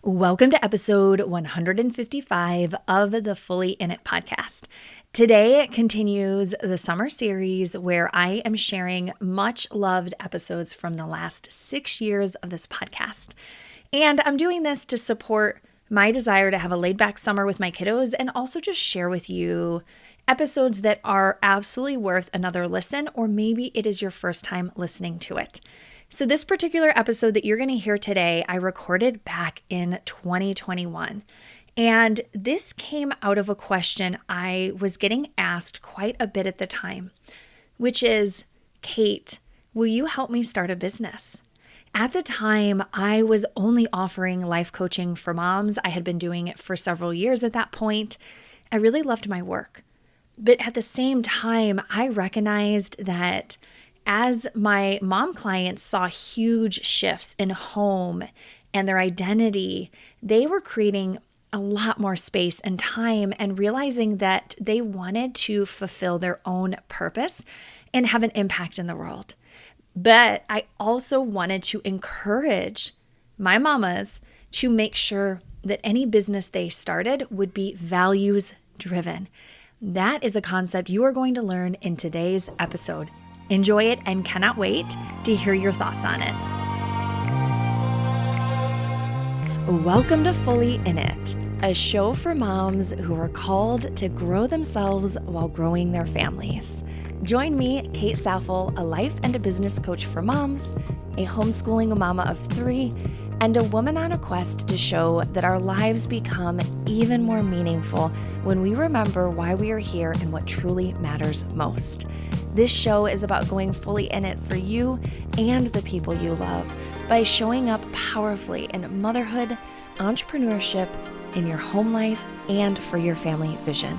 Welcome to episode 155 of the Fully In It podcast. Today continues the summer series where I am sharing much loved episodes from the last 6 years of this podcast. And I'm doing this to support my desire to have a laid back summer with my kiddos and also just share with you episodes that are absolutely worth another listen, or maybe it is your first time listening to it. So this particular episode that you're going to hear today, I recorded back in 2021. And this came out of a question I was getting asked quite a bit at the time, which is, Kate, will you help me start a business? At the time, I was only offering life coaching for moms. I had been doing it for several years at that point. I really loved my work. But at the same time, I recognized that as my mom clients saw huge shifts in home and their identity, they were creating a lot more space and time and realizing that they wanted to fulfill their own purpose and have an impact in the world. But I also wanted to encourage my mamas to make sure that any business they started would be values driven. That is a concept you are going to learn in today's episode. Enjoy it and cannot wait to hear your thoughts on it. Welcome to Fully In It, a show for moms who are called to grow themselves while growing their families. Join me, Kate Saffel, a life and a business coach for moms, a homeschooling mama of 3, and a woman on a quest to show that our lives become even more meaningful when we remember why we are here and what truly matters most. This show is about going fully in it for you and the people you love by showing up powerfully in motherhood, entrepreneurship, in your home life, and for your family vision.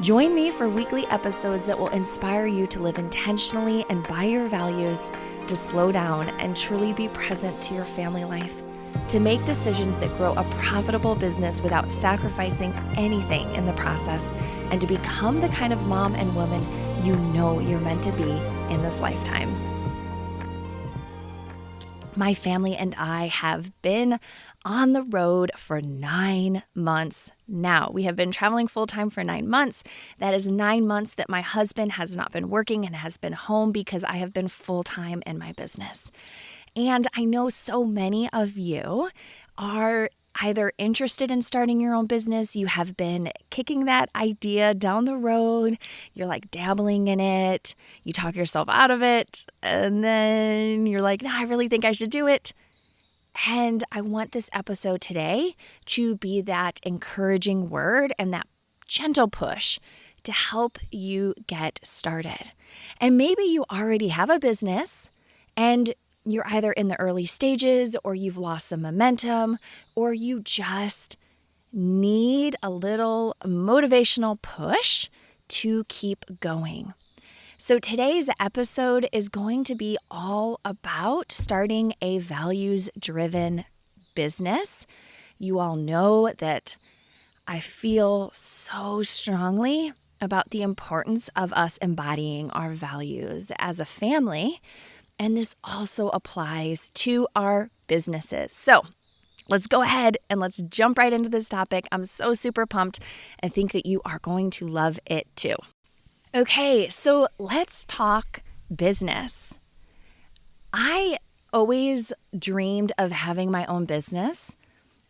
Join me for weekly episodes that will inspire you to live intentionally and by your values, to slow down and truly be present to your family life, to make decisions that grow a profitable business without sacrificing anything in the process, and to become the kind of mom and woman you know you're meant to be in this lifetime. My family and I have been on the road for 9 months now. We have been traveling full-time for 9 months. That is 9 months that my husband has not been working and has been home because I have been full-time in my business. And I know so many of you are either interested in starting your own business, you have been kicking that idea down the road, you're like dabbling in it, you talk yourself out of it, and then you're like, no, I really think I should do it. And I want this episode today to be that encouraging word and that gentle push to help you get started. And maybe you already have a business and you're either in the early stages or you've lost some momentum or you just need a little motivational push to keep going. So today's episode is going to be all about starting a values-driven business. You all know that I feel so strongly about the importance of us embodying our values as a family. And this also applies to our businesses. So let's go ahead and let's jump right into this topic. I'm so super pumped. I think that you are going to love it too. Okay, so let's talk business. I always dreamed of having my own business.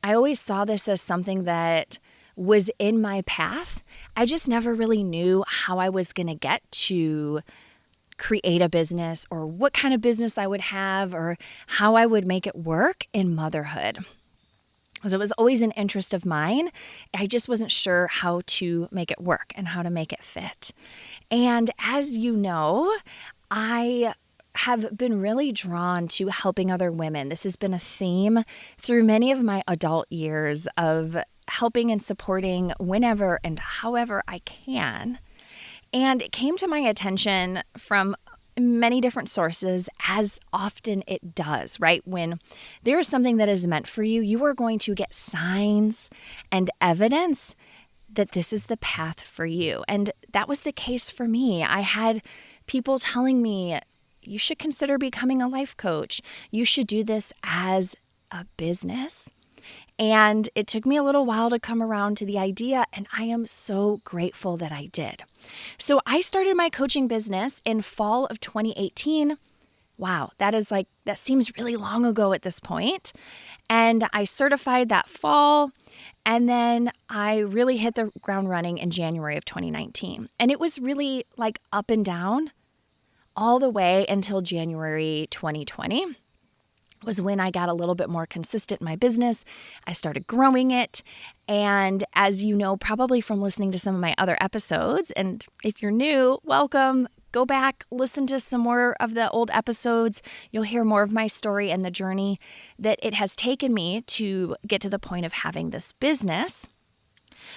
I always saw this as something that was in my path. I just never really knew how I was going to get to create a business or what kind of business I would have or how I would make it work in motherhood. So it was always an interest of mine. I just wasn't sure how to make it work and how to make it fit. And as you know, I have been really drawn to helping other women. This has been a theme through many of my adult years of helping and supporting whenever and however I can. And it came to my attention from many different sources, as often it does, right? When there is something that is meant for you, you are going to get signs and evidence that this is the path for you. And that was the case for me. I had people telling me, you should consider becoming a life coach. You should do this as a business. And it took me a little while to come around to the idea, and I am so grateful that I did. So I started my coaching business in fall of 2018. Wow, that seems really long ago at this point. And I certified that fall, and then I really hit the ground running in January of 2019. And it was really like up and down all the way until January 2020 was when I got a little bit more consistent in my business. I started growing it. And as you know, probably from listening to some of my other episodes, and if you're new, welcome. Go back, listen to some more of the old episodes. You'll hear more of my story and the journey that it has taken me to get to the point of having this business.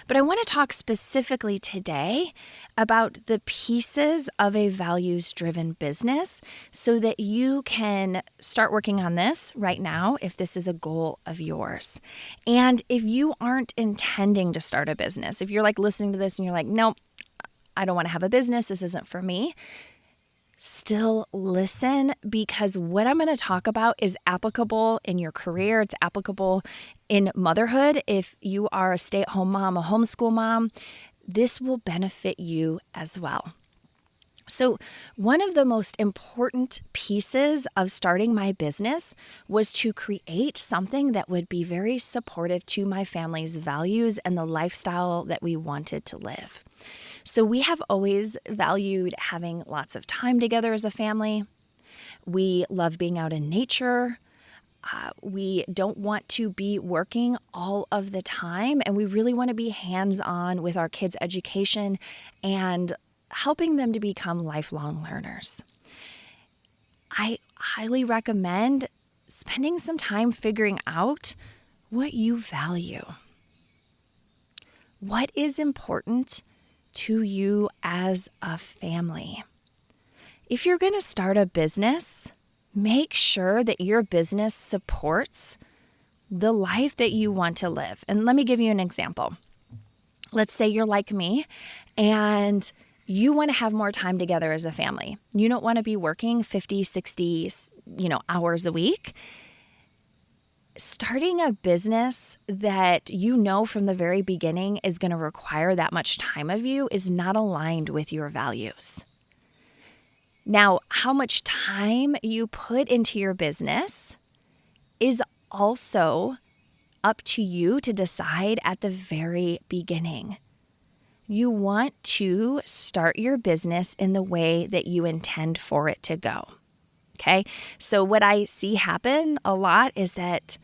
But I want to talk specifically today about the pieces of a values-driven business so that you can start working on this right now if this is a goal of yours. And if you aren't intending to start a business, if you're like listening to this and you're like, nope, I don't want to have a business, this isn't for me, still listen, because what I'm going to talk about is applicable in your career. It's applicable in motherhood. If you are a stay-at-home mom, a homeschool mom, this will benefit you as well. So one of the most important pieces of starting my business was to create something that would be very supportive to my family's values and the lifestyle that we wanted to live. So we have always valued having lots of time together as a family. We love being out in nature. We don't want to be working all of the time, and we really want to be hands-on with our kids' education and helping them to become lifelong learners. I highly recommend spending some time figuring out what you value. What is important to you as a family? If you're going to start a business, make sure that your business supports the life that you want to live. And let me give you an example. Let's say you're like me and you want to have more time together as a family. You don't want to be working 50, 60, hours a week. Starting a business that you know from the very beginning is going to require that much time of you is not aligned with your values. Now, how much time you put into your business is also up to you to decide at the very beginning. You want to start your business in the way that you intend for it to go. Okay? So what I see happen a lot is that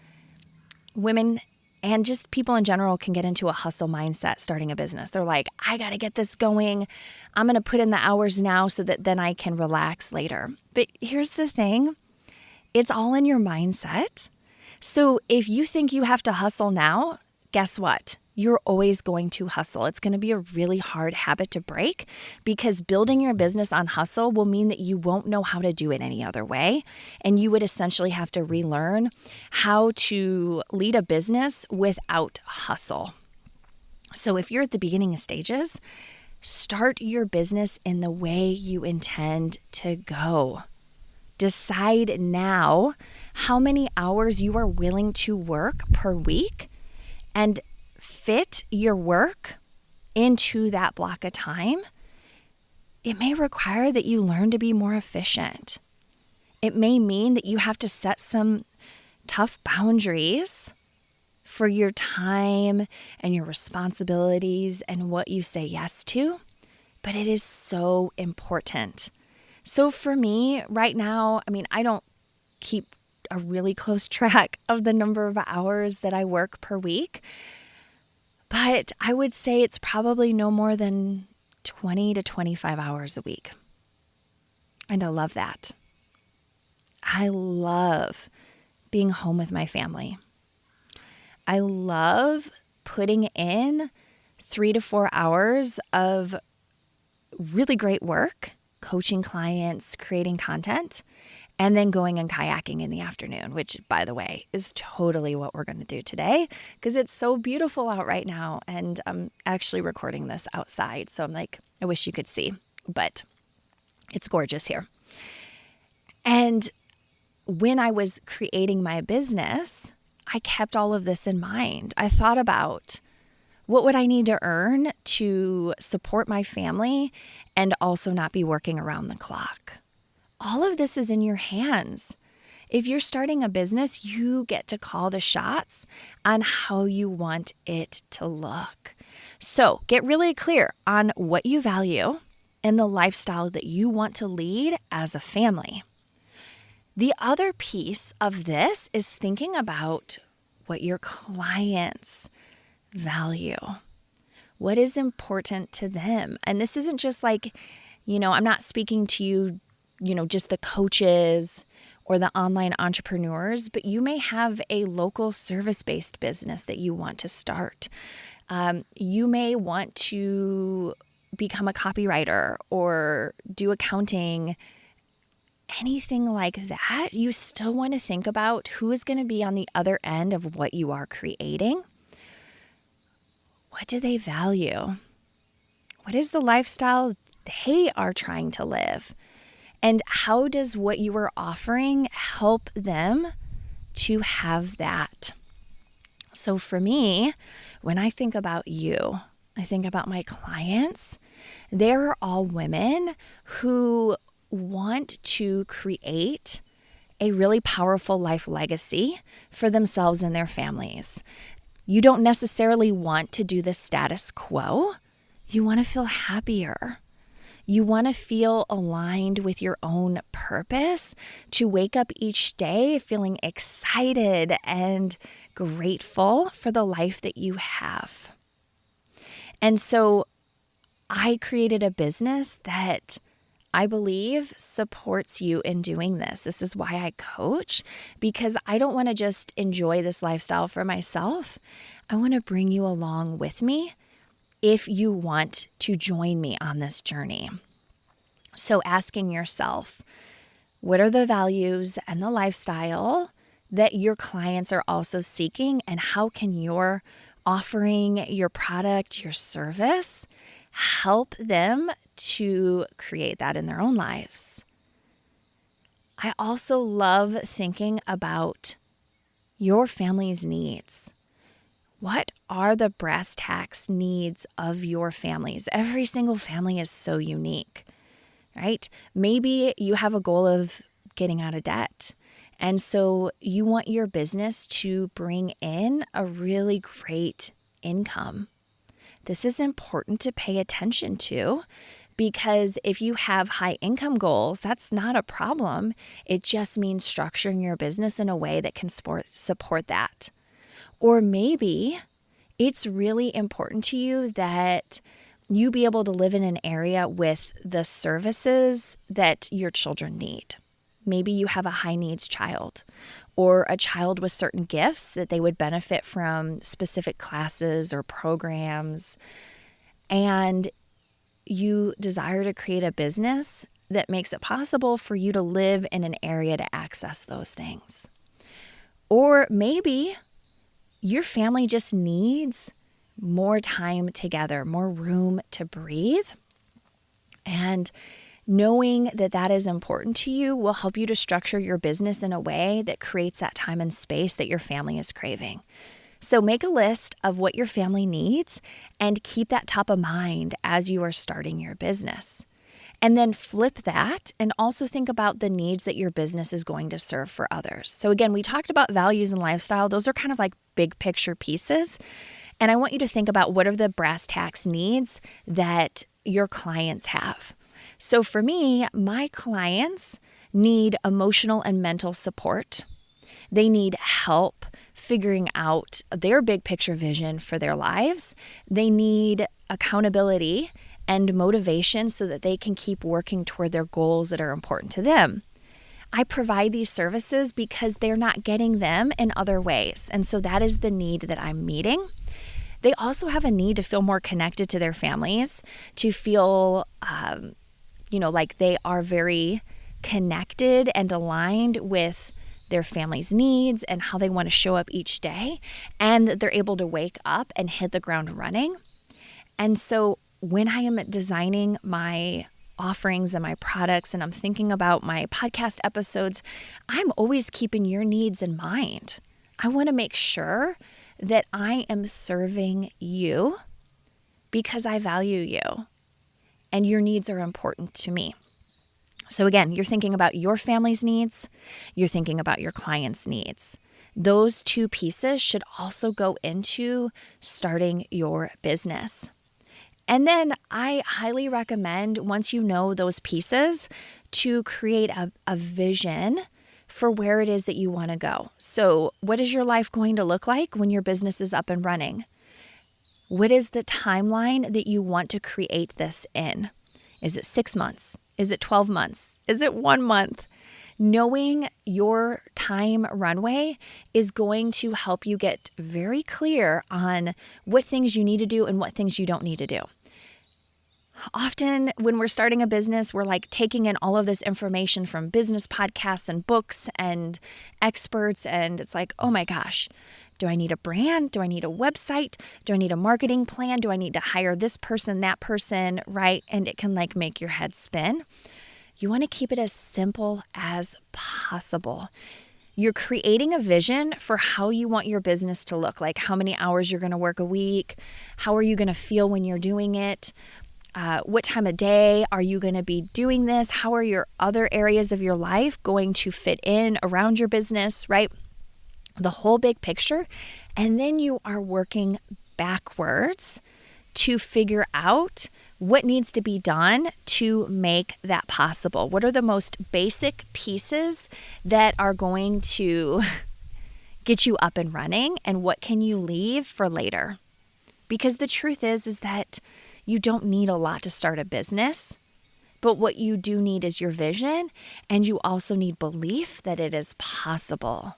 women and just people in general can get into a hustle mindset starting a business. They're like, I got to get this going. I'm going to put in the hours now so that then I can relax later. But here's the thing. It's all in your mindset. So if you think you have to hustle now, guess what? You're always going to hustle. It's going to be a really hard habit to break because building your business on hustle will mean that you won't know how to do it any other way. And you would essentially have to relearn how to lead a business without hustle. So if you're at the beginning of stages, start your business in the way you intend to go. Decide now how many hours you are willing to work per week and fit your work into that block of time. It may require that you learn to be more efficient. It may mean that you have to set some tough boundaries for your time and your responsibilities and what you say yes to, but it is so important. So for me right now, I don't keep a really close track of the number of hours that I work per week, but I would say it's probably no more than 20 to 25 hours a week. And I love that. I love being home with my family. I love putting in 3 to 4 hours of really great work, coaching clients, creating content, and then going and kayaking in the afternoon, which, by the way, is totally what we're going to do today because it's so beautiful out right now. And I'm actually recording this outside. So I'm like, I wish you could see, but it's gorgeous here. And when I was creating my business, I kept all of this in mind. I thought about what would I need to earn to support my family and also not be working around the clock. All of this is in your hands. If you're starting a business, you get to call the shots on how you want it to look. So get really clear on what you value and the lifestyle that you want to lead as a family. The other piece of this is thinking about what your clients value. What is important to them? And this isn't just like, I'm not speaking to you, just the coaches or the online entrepreneurs, but you may have a local service-based business that you want to start. You may want to become a copywriter or do accounting, anything like that. You still want to think about who is going to be on the other end of what you are creating. What do they value? What is the lifestyle they are trying to live? And how does what you are offering help them to have that? So for me, when I think about you, I think about my clients. They're all women who want to create a really powerful life legacy for themselves and their families. You don't necessarily want to do the status quo. You want to feel happier. You want to feel aligned with your own purpose, to wake up each day feeling excited and grateful for the life that you have. And so I created a business that I believe supports you in doing this. This is why I coach, because I don't want to just enjoy this lifestyle for myself. I want to bring you along with me if you want to join me on this journey. So asking yourself, what are the values and the lifestyle that your clients are also seeking, and how can your offering, your product, your service help them to create that in their own lives? I also love thinking about your family's needs. What are the brass tacks needs of your families? Every single family is so unique, right? Maybe you have a goal of getting out of debt. And so you want your business to bring in a really great income. This is important to pay attention to, because if you have high income goals, that's not a problem. It just means structuring your business in a way that can support that. Or maybe it's really important to you that you be able to live in an area with the services that your children need. Maybe you have a high needs child, or a child with certain gifts that they would benefit from specific classes or programs, and you desire to create a business that makes it possible for you to live in an area to access those things. Or maybe your family just needs more time together, more room to breathe. And knowing that that is important to you will help you to structure your business in a way that creates that time and space that your family is craving. So make a list of what your family needs and keep that top of mind as you are starting your business. And then flip that and also think about the needs that your business is going to serve for others. So again, we talked about values and lifestyle. Those are kind of like big picture pieces. And I want you to think about what are the brass tacks needs that your clients have. So for me, my clients need emotional and mental support. They need help figuring out their big picture vision for their lives. They need accountability and motivation so that they can keep working toward their goals that are important to them. I provide these services because they're not getting them in other ways. And so that is the need that I'm meeting. They also have a need to feel more connected to their families, to feel like they are very connected and aligned with their family's needs and how they want to show up each day, and that they're able to wake up and hit the ground running. And so when I am designing my offerings and my products, and I'm thinking about my podcast episodes, I'm always keeping your needs in mind. I want to make sure that I am serving you because I value you and your needs are important to me. So again, you're thinking about your family's needs, you're thinking about your client's needs. Those two pieces should also go into starting your business. And then I highly recommend, once you know those pieces, to create a vision for where it is that you want to go. So what is your life going to look like when your business is up and running? What is the timeline that you want to create this in? Is it 6 months? Is it 12 months? Is it 1 month? Knowing your time runway is going to help you get very clear on what things you need to do and what things you don't need to do. Often when we're starting a business, we're like taking in all of this information from business podcasts and books and experts. And it's like, oh my gosh, do I need a brand? Do I need a website? Do I need a marketing plan? Do I need to hire this person, that person, right? And it can like make your head spin. You want to keep it as simple as possible. You're creating a vision for how you want your business to look like, how many hours you're going to work a week, how are you going to feel when you're doing it, what time of day are you going to be doing this, how are your other areas of your life going to fit in around your business, right? The whole big picture. And then you are working backwards to figure out what needs to be done to make that possible. What are the most basic pieces that are going to get you up and running, and what can you leave for later? Because the truth is that you don't need a lot to start a business, but what you do need is your vision, and you also need belief that it is possible.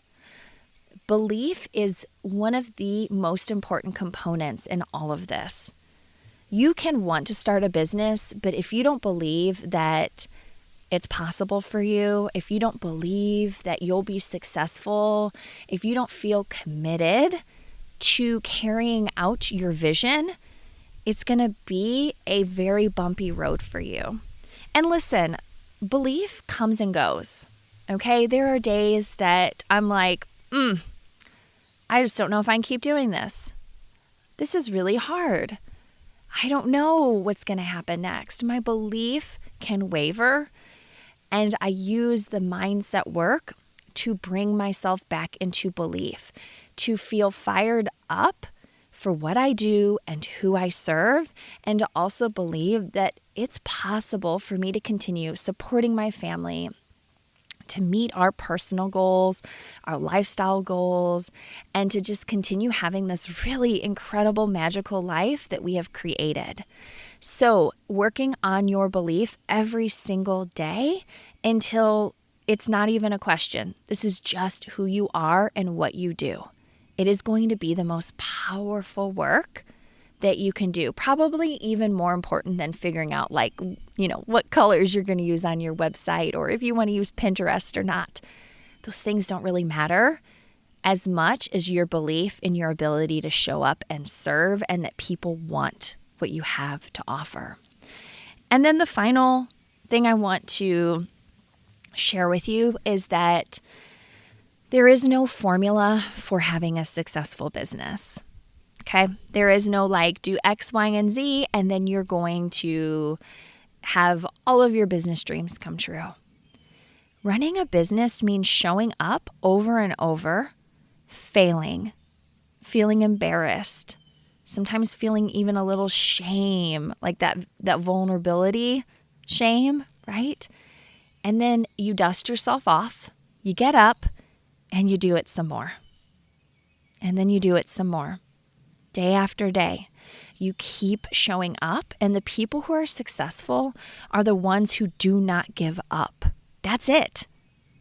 Belief is one of the most important components in all of this. You can want to start a business, but if you don't believe that it's possible for you, if you don't believe that you'll be successful, if you don't feel committed to carrying out your vision, it's going to be a very bumpy road for you. And listen, belief comes and goes, okay? There are days that I'm like, I just don't know if I can keep doing this. This is really hard. I don't know what's going to happen next. My belief can waver, and I use the mindset work to bring myself back into belief, to feel fired up for what I do and who I serve, and to also believe that it's possible for me to continue supporting my family, to meet our personal goals, our lifestyle goals, and to just continue having this really incredible, magical life that we have created. So working on your belief every single day until it's not even a question. This is just who you are and what you do. It is going to be the most powerful work that you can do. Probably even more important than figuring out what colors you're going to use on your website, or if you want to use Pinterest or not. Those things don't really matter as much as your belief in your ability to show up and serve, and that people want what you have to offer. And then the final thing I want to share with you is that there is no formula for having a successful business. Okay, there is no do X, Y, and Z, and then you're going to have all of your business dreams come true. Running a business means showing up over and over, failing, feeling embarrassed, sometimes feeling even a little shame, like that vulnerability shame, right? And then you dust yourself off, you get up, and you do it some more. And then you do it some more. Day after day, you keep showing up, and the people who are successful are the ones who do not give up. That's it.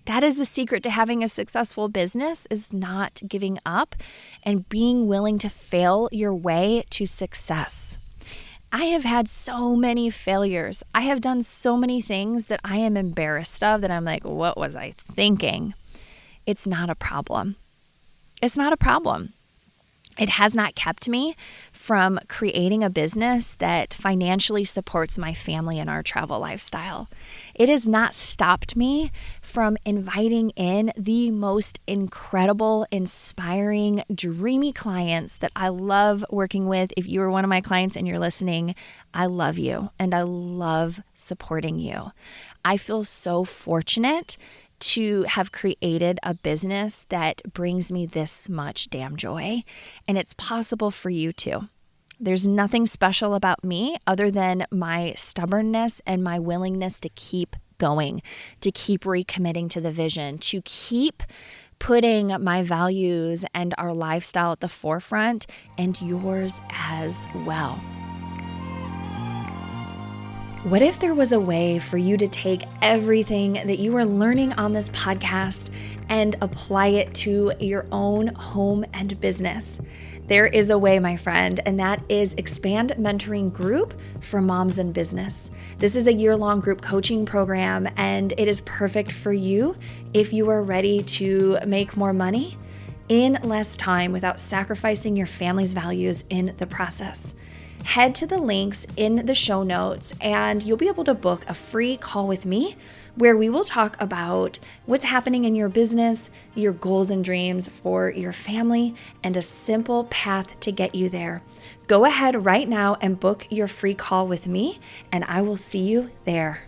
That is the secret to having a successful business, is not giving up and being willing to fail your way to success. I have had so many failures. I have done so many things that I am embarrassed of, that I'm like, what was I thinking? It's not a problem. It's not a problem. It has not kept me from creating a business that financially supports my family and our travel lifestyle. It has not stopped me from inviting in the most incredible, inspiring, dreamy clients that I love working with. If you are one of my clients and you're listening, I love you and I love supporting you. I feel so fortunate to have created a business that brings me this much damn joy, and it's possible for you too. There's nothing special about me other than my stubbornness and my willingness to keep going, to keep recommitting to the vision, to keep putting my values and our lifestyle at the forefront, and yours as well. What if there was a way for you to take everything that you are learning on this podcast and apply it to your own home and business? There is a way, my friend, and that is Expand Mentoring Group for Moms in Business. This is a year-long group coaching program, and it is perfect for you if you are ready to make more money in less time without sacrificing your family's values in the process. Head to the links in the show notes and you'll be able to book a free call with me where we will talk about what's happening in your business, your goals and dreams for your family, and a simple path to get you there. Go ahead right now and book your free call with me, and I will see you there.